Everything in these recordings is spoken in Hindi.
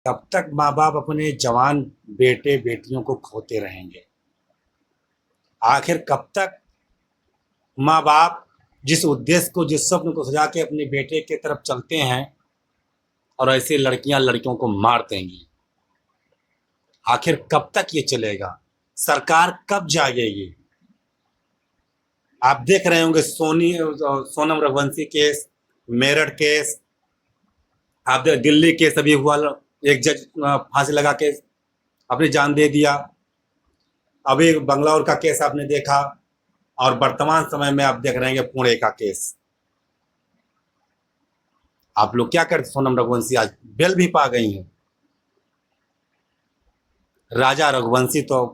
कब तक माँ बाप अपने जवान बेटे बेटियों को खोते रहेंगे? आखिर कब तक माँ बाप जिस उद्देश्य को, जिस स्वप्न को सजा के अपने बेटे की तरफ चलते हैं और ऐसे लड़कियां लड़कियों को मार देंगी? आखिर कब तक ये चलेगा? सरकार कब जागेगी? आप देख रहे होंगे सोनम रघुवंशी केस, मेरठ केस, आप दिल्ली केस अभी हुआ, एक जज फांसी लगा के अपनी जान दे दिया। अभी बंगलौर का केस आपने देखा, और वर्तमान समय में आप देख रहे हैं पुणे का केस। आप लोग क्या करते? सोनम रघुवंशी आज बेल भी पा गई हैं। राजा रघुवंशी तो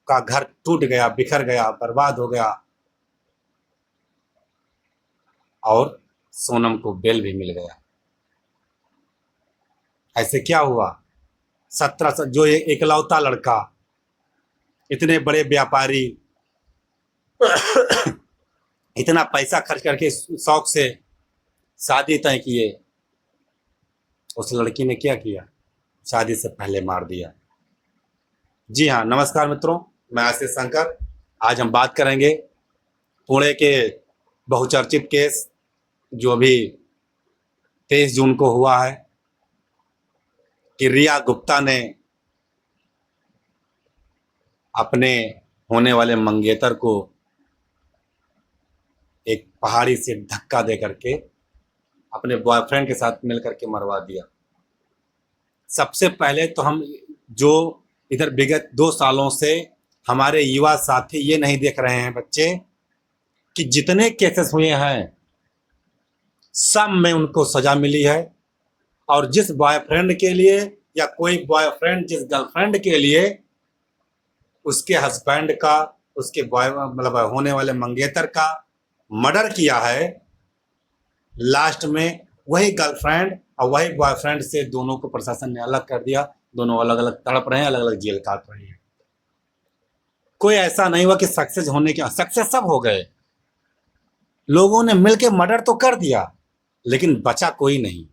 का घर टूट गया, बिखर गया, बर्बाद हो गया, और सोनम को बेल भी मिल गया। ऐसे क्या हुआ? 17 जो एकलौता लड़का, इतने बड़े व्यापारी, इतना पैसा खर्च करके शौक से शादी तय किए, उस लड़की ने क्या किया? शादी से पहले मार दिया। जी हाँ, नमस्कार मित्रों, मैं आशीष शंकर। आज हम बात करेंगे पुणे के बहुचर्चित केस जो अभी 23 जून को हुआ है, कि रिया गुप्ता ने अपने होने वाले मंगेतर को एक पहाड़ी से धक्का दे करके अपने बॉयफ्रेंड के साथ मिलकर के मरवा दिया। सबसे पहले तो हम जो इधर विगत 2 सालों से हमारे युवा साथी ये नहीं देख रहे हैं बच्चे, कि जितने केसेस हुए हैं सब में उनको सजा मिली है। और जिस बॉयफ्रेंड के लिए, या कोई बॉयफ्रेंड जिस गर्लफ्रेंड के लिए उसके हस्बैंड का, उसके बॉय मतलब होने वाले मंगेतर का मर्डर किया है, लास्ट में वही गर्लफ्रेंड और वही बॉयफ्रेंड से दोनों को प्रशासन ने अलग कर दिया। दोनों अलग अलग तड़प रहे हैं, अलग अलग जेल काट रहे हैं। कोई ऐसा नहीं हुआ कि सक्सेस होने के, सक्सेस सब हो गए, लोगों ने मिलकर मर्डर तो कर दिया, लेकिन बचा कोई नहीं।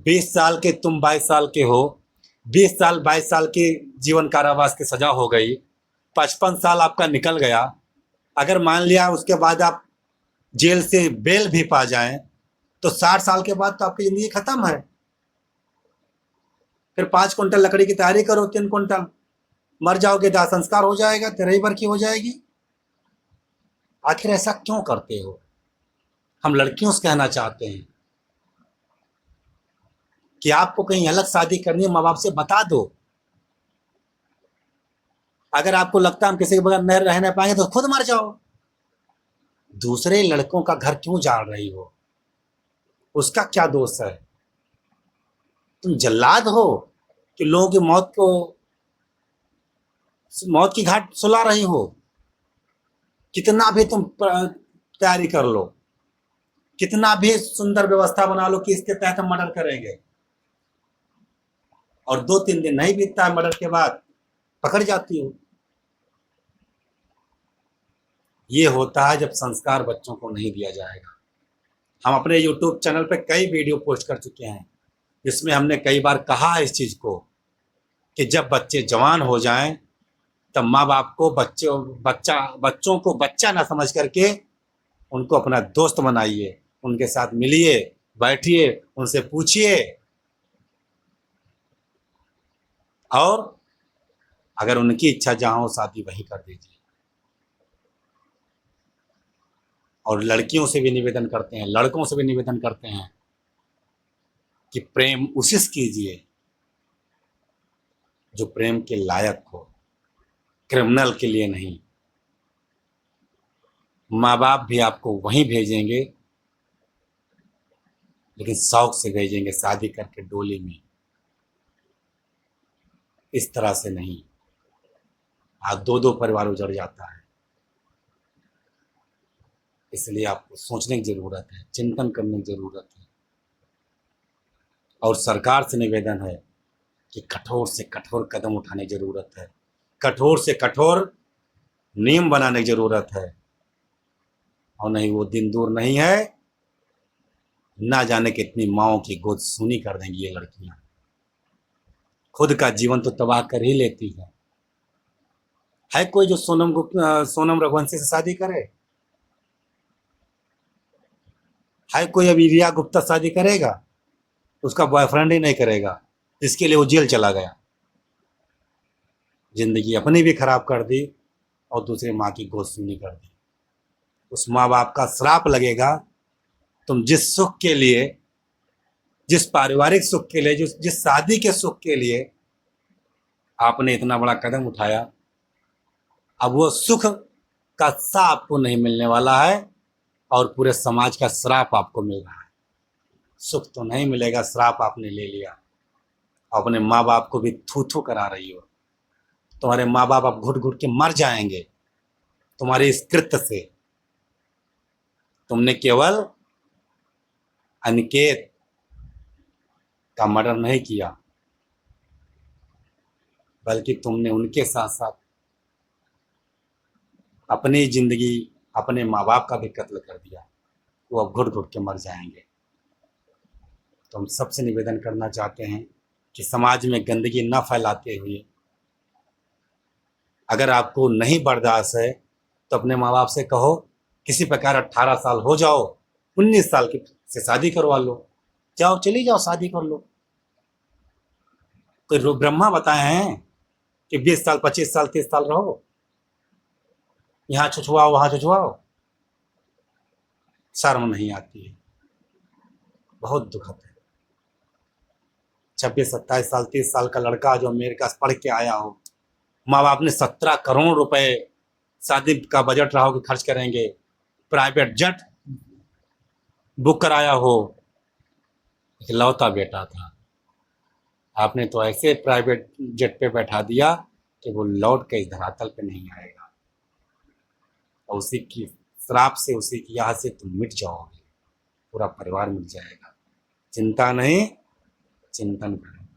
20 साल के तुम 22 साल के हो, 20 साल 22 साल की जीवन कारावास की सजा हो गई, 55 साल आपका निकल गया। अगर मान लिया उसके बाद आप जेल से बेल भी पा जाएं, तो 60 साल के बाद तो आपकी जिंदगी खत्म है। फिर 5 क्विंटल लकड़ी की तैयारी करो, 3 क्विंटल, मर जाओगे, दाह संस्कार हो जाएगा, तेरह भर की हो जाएगी। आखिर ऐसा क्यों करते हो? हम लड़कियों से कहना चाहते हैं कि आपको कहीं अलग शादी करनी है, माँ बाप से बता दो। अगर आपको लगता है हम किसी के बगैर नहीं रह नहीं पाएंगे, तो खुद मर जाओ। दूसरे लड़कों का घर क्यों जाल रही हो? उसका क्या दोष है? तुम जल्लाद हो कि लोगों की मौत की घाट सुला रही हो? कितना भी तुम तैयारी कर लो, कितना भी सुंदर व्यवस्था बना लो कि इसके तहत हम मर्डर करेंगे, और 2-3 दिन नहीं बीतता है मर्डर के बाद पकड़ जाती हो। ये होता है जब संस्कार बच्चों को नहीं दिया जाएगा। हम अपने YouTube चैनल पे कई वीडियो पोस्ट कर चुके हैं, जिसमें हमने कई बार कहा है इस चीज को, कि जब बच्चे जवान हो जाएं तब माँ बाप को बच्चों को बच्चा ना समझ करके उनको अपना दोस्त बनाइए, उनके साथ मिलिए, बैठिए, उनसे पूछिए, और अगर उनकी इच्छा जहां हो शादी वहीं कर दीजिए। और लड़कियों से भी निवेदन करते हैं, लड़कों से भी निवेदन करते हैं कि प्रेम उसी से कीजिए जो प्रेम के लायक हो, क्रिमिनल के लिए नहीं। माँ बाप भी आपको वहीं भेजेंगे, लेकिन शौक से भेजेंगे, शादी करके डोली में। इस तरह से नहीं। आज 2-2 परिवार उजड़ जाता है। इसलिए आपको सोचने की जरूरत है, चिंतन करने की जरूरत है। और सरकार से निवेदन है कि कठोर से कठोर कदम उठाने की जरूरत है, कठोर से कठोर नियम बनाने की जरूरत है। और नहीं, वो दिन दूर नहीं है, ना जाने कितनी माओं की गोद सूनी कर देंगी ये लड़कियां। खुद का जीवन तो तबाह कर ही लेती है कोई जो सोनम रघुवंशी से शादी करे? है कोई अभी रिया गुप्ता शादी करेगा? उसका बॉयफ्रेंड ही नहीं करेगा, इसके लिए वो जेल चला गया। जिंदगी अपनी भी खराब कर दी और दूसरे माँ की गोद सुनी कर दी। उस माँ बाप का श्राप लगेगा। तुम जिस सुख के लिए, जिस पारिवारिक सुख के लिए, जिस शादी के सुख के लिए आपने इतना बड़ा कदम उठाया, अब वो सुख का सा आपको नहीं मिलने वाला है और पूरे समाज का श्राप आपको मिल रहा है। सुख तो नहीं मिलेगा, श्राप आपने ले लिया। अपने माँ बाप को भी थू थू करा रही हो। तुम्हारे माँ बाप अब घुट घुट के मर जाएंगे तुम्हारे इस कृत्य से। तुमने केवल अनिकेत का मर्डर नहीं किया, बल्कि तुमने उनके साथ साथ अपनी जिंदगी, अपने माँ बाप का भी कत्ल कर दिया। वो अब घुट घुट के मर जाएंगे। तो हम सबसे निवेदन करना चाहते हैं कि समाज में गंदगी न फैलाते हुए, अगर आपको नहीं बर्दाश्त है तो अपने माँ बाप से कहो किसी प्रकार 18 साल हो जाओ, 19 साल की से शादी करवा लो, जाओ चली जाओ शादी कर लो। कोई ब्रह्मा बताए हैं कि 20 साल 25 साल 30 साल रहो, यहाँ छुछुआओ वहाँ छुछुआओ? शर्म नहीं आती है। बहुत दुखद है। 26 27 साल 30 साल का लड़का जो अमेरिका से पढ़ के आया हो, माँ बाप ने 17 करोड़ रुपए शादी का बजट रहा हो कि खर्च करेंगे, प्राइवेट जेट बुक कराया हो, इकलौता बेटा था, आपने तो ऐसे प्राइवेट जेट पे बैठा दिया कि वो लौट के इस धरातल पे नहीं आएगा। और उसी की श्राप से, उसी की यहाँ से तुम मिट जाओगे, पूरा परिवार मिट जाएगा। चिंता नहीं, चिंतन करो।